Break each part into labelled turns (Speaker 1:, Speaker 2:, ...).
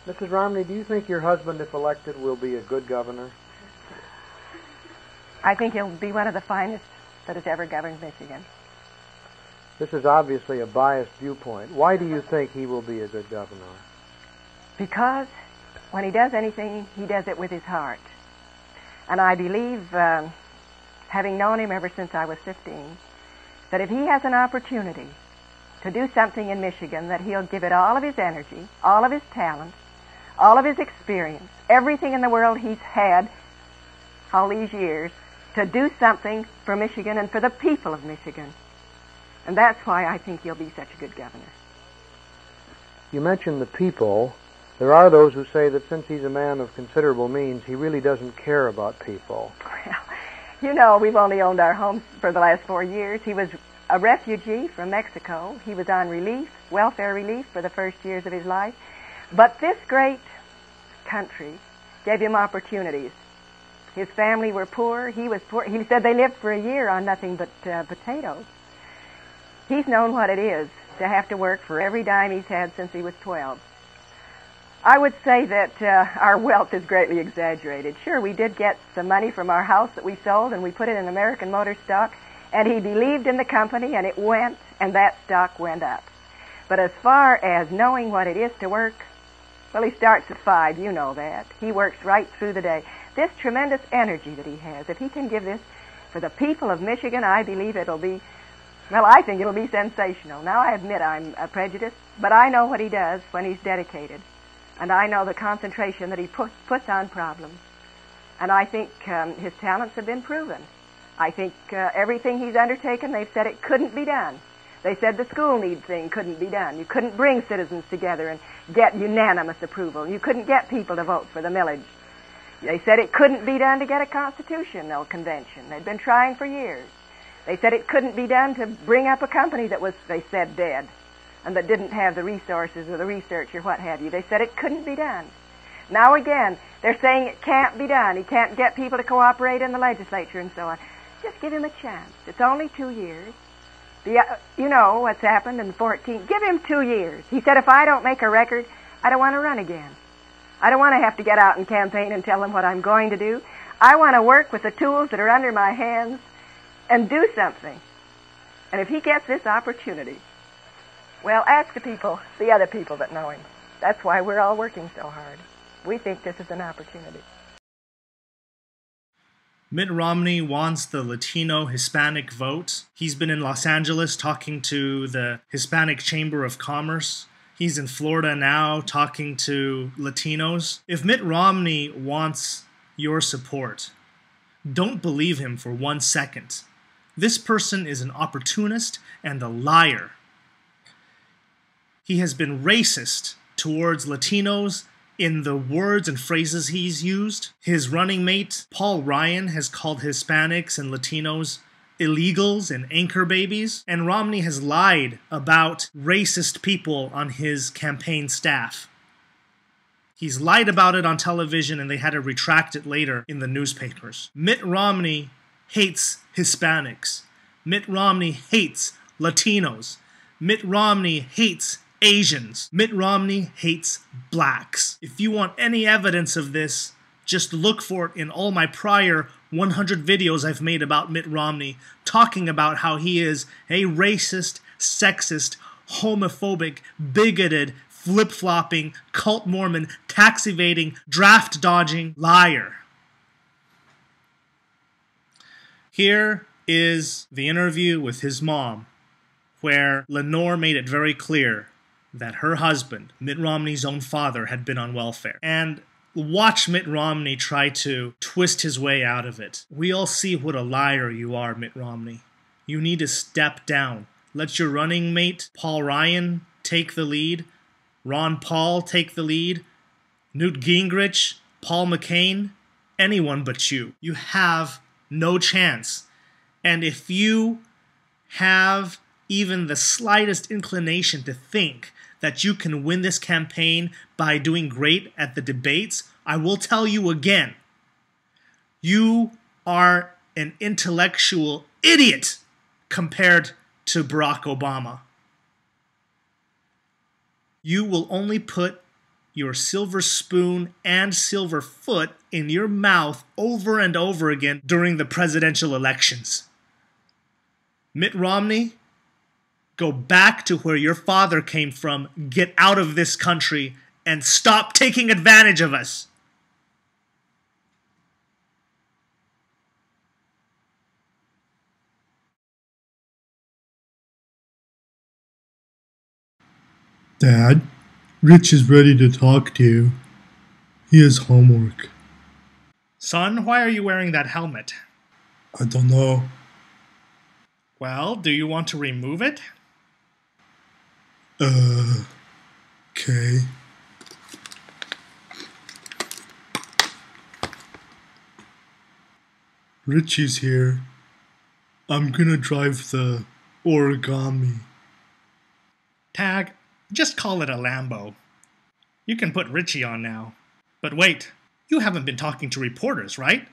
Speaker 1: Mrs. Romney, do you think your husband, if elected, will be a good governor?
Speaker 2: I think he'll be one of the finest that has ever governed Michigan.
Speaker 1: This is obviously a biased viewpoint. Why do you think he will be a good governor?
Speaker 2: Because when he does anything, he does it with his heart. And I believe, having known him ever since I was 15, that if he has an opportunity to do something in Michigan, that he'll give it all of his energy, all of his talent, all of his experience, everything in the world he's had all these years to do something for Michigan and for the people of Michigan. And that's why I think he'll be such a good governor.
Speaker 1: You mentioned the people. There are those who say that since he's a man of considerable means, he really doesn't care about people.
Speaker 2: Well, you know, we've only owned our homes for the last 4 years. He was a refugee from Mexico. He was on relief, welfare relief, for the first years of his life. But this great country gave him opportunities. His family were poor. He was poor. He said they lived for a year on nothing but potatoes. He's known what it is to have to work for every dime he's had since he was 12. I would say that our wealth is greatly exaggerated. Sure, we did get some money from our house that we sold, and we put it in American Motor stock, and he believed in the company, and it went, and that stock went up. But as far as knowing what it is to work, well, he starts at 5, you know that. He works right through the day. This tremendous energy that he has, if he can give this for the people of Michigan, I believe it'll be, well, I think it'll be sensational. Now, I admit I'm prejudiced, but I know what he does when he's dedicated. And I know the concentration that he puts on problems. And I think his talents have been proven. I think everything he's undertaken, they've said it couldn't be done. They said the school need thing couldn't be done. You couldn't bring citizens together and get unanimous approval. You couldn't get people to vote for the millage. They said it couldn't be done to get a constitutional convention. They'd been trying for years. They said it couldn't be done to bring up a company that was, they said, dead, and that didn't have the resources or the research or what have you. They said it couldn't be done. Now again, they're saying it can't be done. He can't get people to cooperate in the legislature and so on. Just give him a chance. It's only 2 years. You know what's happened in 14. Give him 2 years. He said, if I don't make a record, I don't want to run again. I don't want to have to get out and campaign and tell them what I'm going to do. I want to work with the tools that are under my hands and do something. And if he gets this opportunity, well, ask the people, the other people that know him. That's why we're all working so hard. We think this is an opportunity.
Speaker 3: Mitt Romney wants the Latino Hispanic vote. He's been in Los Angeles talking to the Hispanic Chamber of Commerce. He's in Florida now talking to Latinos. If Mitt Romney wants your support, don't believe him for 1 second. This person is an opportunist and a liar. He has been racist towards Latinos in the words and phrases he's used. His running mate, Paul Ryan, has called Hispanics and Latinos illegals and anchor babies. And Romney has lied about racist people on his campaign staff. He's lied about it on television, and they had to retract it later in the newspapers. Mitt Romney hates Hispanics. Mitt Romney hates Latinos. Mitt Romney hates Asians. Mitt Romney hates blacks. If you want any evidence of this, just look for it in all my prior 100 videos I've made about Mitt Romney, talking about how he is a racist, sexist, homophobic, bigoted, flip-flopping, cult Mormon, tax-evading, draft-dodging liar. Here is the interview with his mom, where Lenore made it very clear that her husband, Mitt Romney's own father, had been on welfare. And watch Mitt Romney try to twist his way out of it. We all see what a liar you are, Mitt Romney. You need to step down. Let your running mate, Paul Ryan, take the lead. Ron Paul take the lead. Newt Gingrich, Paul McCain, anyone but you. You have no chance. And if you have even the slightest inclination to think that you can win this campaign by doing great at the debates, I will tell you again, you are an intellectual idiot compared to Barack Obama. You will only put your silver spoon and silver foot in your mouth over and over again during the presidential elections. Mitt Romney, go back to where your father came from, get out of this country, and stop taking advantage of us.
Speaker 4: Dad, Rich is ready to talk to you. He has homework.
Speaker 3: Son, why are you wearing that helmet?
Speaker 4: I don't know.
Speaker 3: Well, do you want to remove it?
Speaker 4: Okay. Richie's here. I'm gonna drive the origami.
Speaker 3: Tag, just call it a Lambo. You can put Richie on now. But wait, you haven't been talking to reporters, right?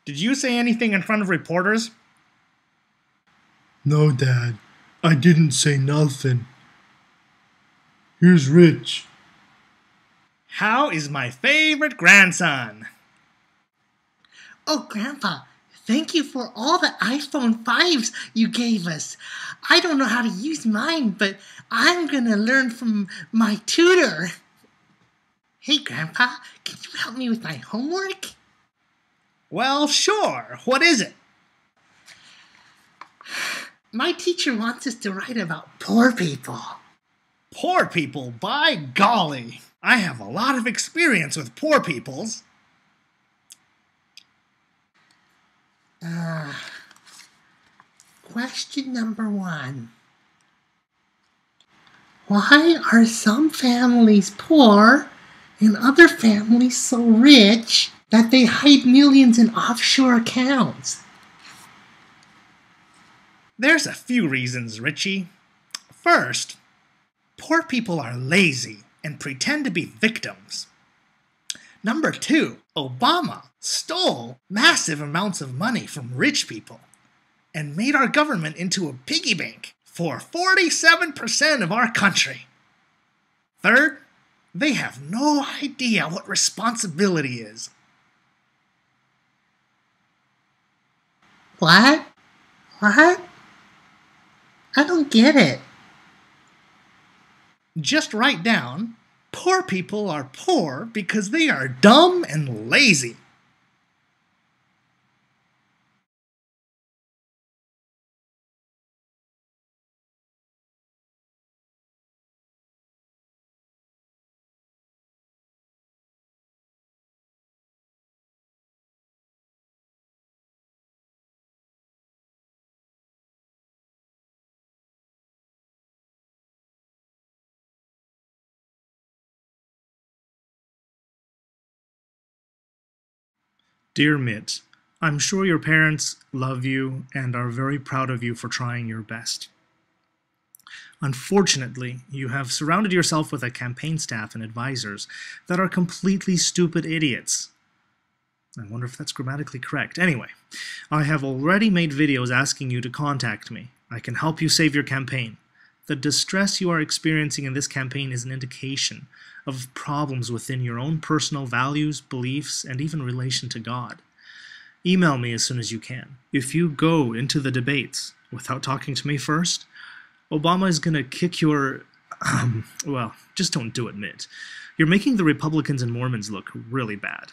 Speaker 3: Did you say anything in front of reporters?
Speaker 4: No, Dad. I didn't say nothing. Here's Rich.
Speaker 3: How is my favorite grandson?
Speaker 5: Oh, Grandpa, thank you for all the iPhone 5s you gave us. I don't know how to use mine, but I'm going to learn from my tutor. Hey, Grandpa, can you help me with my homework?
Speaker 3: Well, sure. What is it?
Speaker 5: My teacher wants us to write about poor people.
Speaker 3: Poor people, by golly. I have a lot of experience with poor peoples.
Speaker 5: Question number 1. Why are some families poor and other families so rich that they hide millions in offshore accounts?
Speaker 3: There's a few reasons, Richie. First, poor people are lazy and pretend to be victims. Number 2, Obama stole massive amounts of money from rich people and made our government into a piggy bank for 47% of our country. Third, they have no idea what responsibility is.
Speaker 5: What? What? I don't get it.
Speaker 3: Just write down, poor people are poor because they are dumb and lazy. Dear Mitt, I'm sure your parents love you and are very proud of you for trying your best. Unfortunately, you have surrounded yourself with a campaign staff and advisors that are completely stupid idiots. I wonder if that's grammatically correct. Anyway, I have already made videos asking you to contact me. I can help you save your campaign. The distress you are experiencing in this campaign is an indication of problems within your own personal values, beliefs, and even relation to God. Email me as soon as you can. If you go into the debates without talking to me first, Obama is going to kick your... well, just don't do it, Mitt. You're making the Republicans and Mormons look really bad.